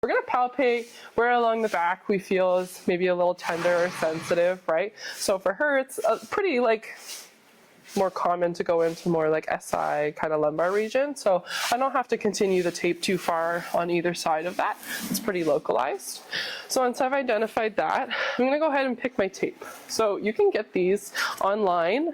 we're going to palpate where along the back we feel is maybe a little tender or sensitive, right? So for her, it's pretty like more common to go into more like SI kind of lumbar region. So I don't have to continue the tape too far on either side of that. It's pretty localized. So once I've identified that, I'm going to go ahead and pick my tape. So you can get these online.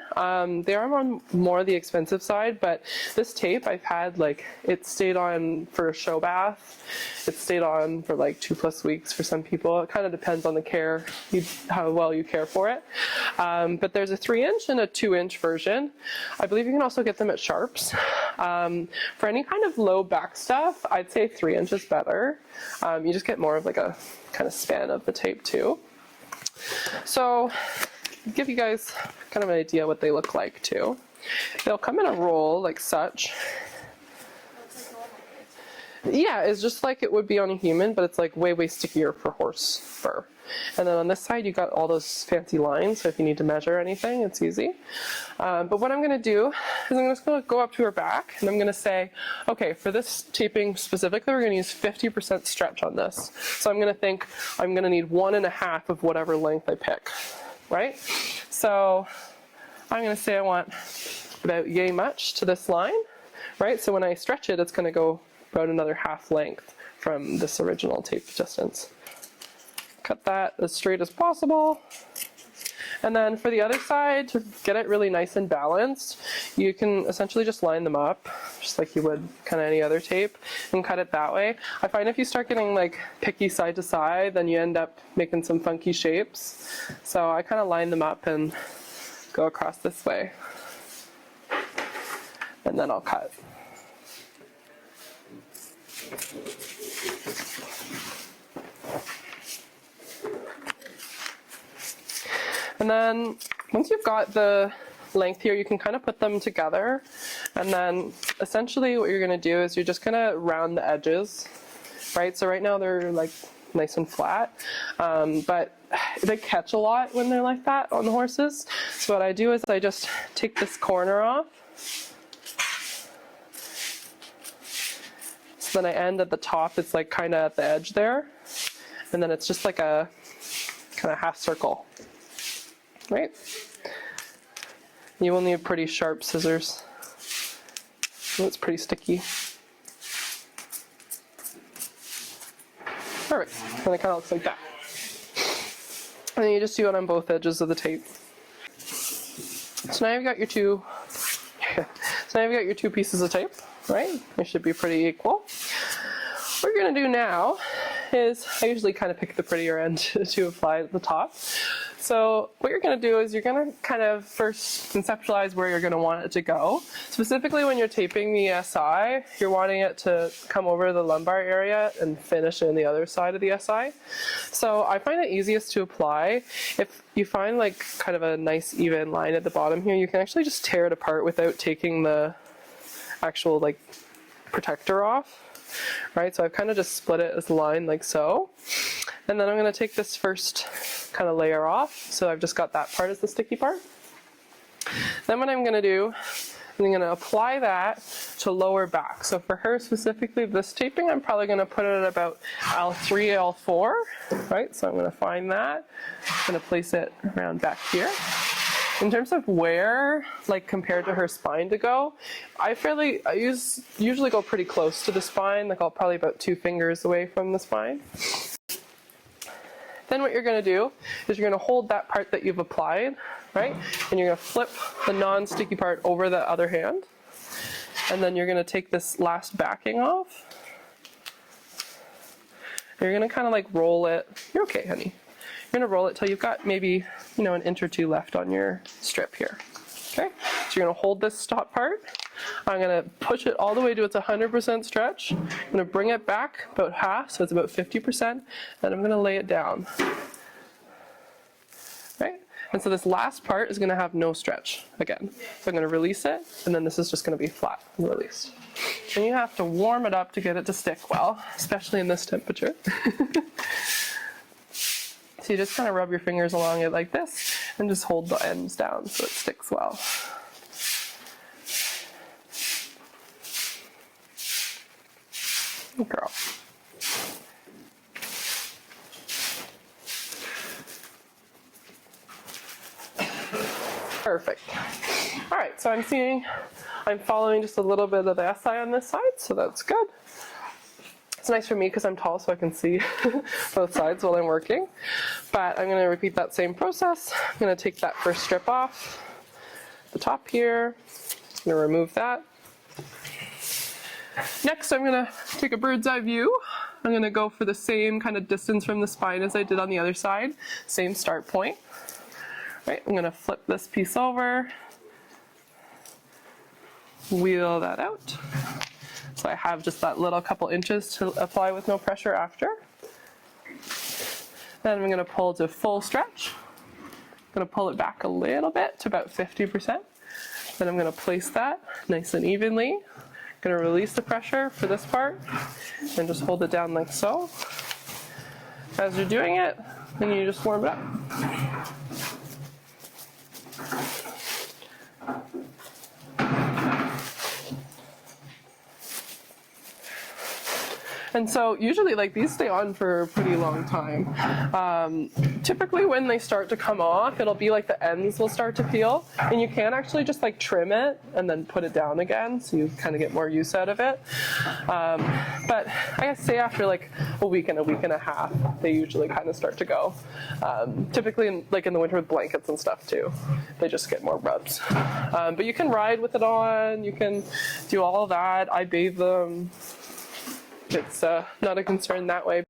They are on more the expensive side, but this tape I've had, like, it stayed on for a show bath. It stayed on for like 2+ weeks for some people. It kind of depends on the care, how well you care for it. But there's a 3-inch and a 2-inch version. I believe you can also get them at Sharps. For any kind of low back stuff, I'd say 3 inches better. You just get more of like a kind of span of the tape too. So give you guys kind of an idea what they look like too. They'll come in a roll like such. Yeah, it's just like it would be on a human, but it's like way, way stickier for horse fur. And then on this side, you got all those fancy lines, so if you need to measure anything, it's easy. But what I'm going to do is I'm just going to go up to her back, and I'm going to say, okay, for this taping specifically, we're going to use 50% stretch on this. So I'm going to think I'm going to need 1.5 of whatever length I pick, right? So I'm going to say I want about yay much to this line, right? So when I stretch it, it's going to go about another half length from this original tape distance. Cut that as straight as possible. And then for the other side, to get it really nice and balanced, you can essentially just line them up, just like you would kind of any other tape, and cut it that way. I find if you start getting like picky side to side, then you end up making some funky shapes. So I kind of line them up and go across this way. And then I'll cut. And then once you've got the length here, you can kind of put them together. And then essentially what you're going to do is you're just going to round the edges, right? So right now they're like nice and flat, but they catch a lot when they're like that on the horses. So what I do is I just take this corner off. So then I end at the top, it's like kind of at the edge there. And then it's just like a kind of half circle. Right? You will need pretty sharp scissors. It's pretty sticky. Perfect. And it kind of looks like that. And then you just do it on both edges of the tape. So now you've got your two. So now you've got your two pieces of tape, right? They should be pretty equal. What you're going to do now is, I usually kind of pick the prettier end to apply at the top. So what you're going to do is you're going to kind of first conceptualize where you're going to want it to go. Specifically when you're taping the SI, you're wanting it to come over the lumbar area and finish in the other side of the SI. So I find it easiest to apply. If you find like kind of a nice even line at the bottom here, you can actually just tear it apart without taking the actual like protector off. Right, so I've kind of just split it as a line like so. And then I'm going to take this first kind of layer off. So I've just got that part as the sticky part. Then what I'm going to do, I'm going to apply that to lower back. So for her specifically, this taping, I'm probably going to put it at about L3, L4, right? So I'm going to find that. I'm going to place it around back here. In terms of where, like compared to her spine to go, I usually go pretty close to the spine, like I'll probably about 2 fingers away from the spine. Then what you're going to do is you're going to hold that part that you've applied, right? And you're going to flip the non-sticky part over the other hand. And then you're going to take this last backing off. You're going to kind of like roll it. You're okay, honey. You're going to roll it till you've got maybe, you know, an inch or two left on your strip here. Okay, so you're going to hold this top part. I'm going to push it all the way to its 100% stretch. I'm going to bring it back about half, so it's about 50%, and I'm going to lay it down. Right? And so this last part is going to have no stretch again. So I'm going to release it, and then this is just going to be flat and released. And you have to warm it up to get it to stick well, especially in this temperature. So you just kind of rub your fingers along it like this and just hold the ends down so it sticks well. Good girl. Perfect. All right, so I'm following just a little bit of the SI on this side, so that's good. It's nice for me because I'm tall, so I can see both sides while I'm working. But I'm going to repeat that same process. I'm going to take that first strip off the top here. I'm going to remove that. Next, I'm going to take a bird's eye view. I'm going to go for the same kind of distance from the spine as I did on the other side. Same start point. Right, I'm going to flip this piece over, wheel that out. So I have just that little couple inches to apply with no pressure after. Then I'm going to pull to full stretch. I'm going to pull it back a little bit to about 50%. Then I'm going to place that nice and evenly. I'm going to release the pressure for this part and just hold it down like so. As you're doing it, then you just warm it up. And so usually like these stay on for a pretty long time. Typically when they start to come off, it'll be like the ends will start to peel, and you can actually just like trim it and then put it down again so you kind of get more use out of it. But I guess say after like a week and a half, they usually kind of start to go. Typically in the winter with blankets and stuff too, they just get more rubs. But you can ride with it on, you can do all of that. I bathe them. It's not a concern that way.